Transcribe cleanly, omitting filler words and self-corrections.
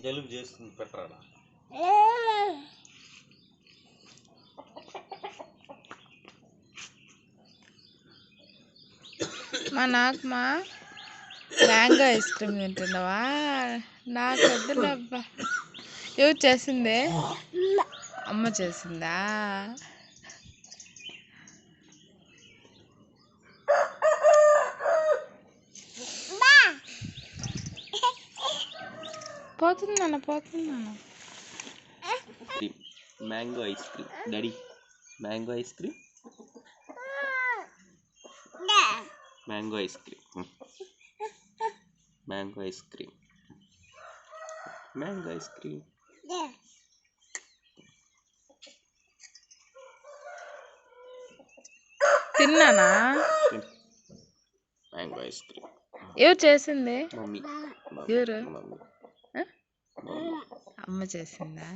జలుబు చేస్తుంది పెట్టరాడా. నాకు మ్యాంగో ఐస్ క్రీమ్ తింటున్నావా? నాకు వద్దులేబ్బా. ఎవరు చేసిందే? అమ్మ చేసిందా? పోతున్నాను. Mango ice cream daddy. Mango ice cream. Mango ice cream. Mango ice cream. Mango ice cream. తిన్నానా? Mango ice cream. ఎవరు చేసింది? మమ్మీ. ఎవరు? మమ్మీ. అమ్మ చేసిందా?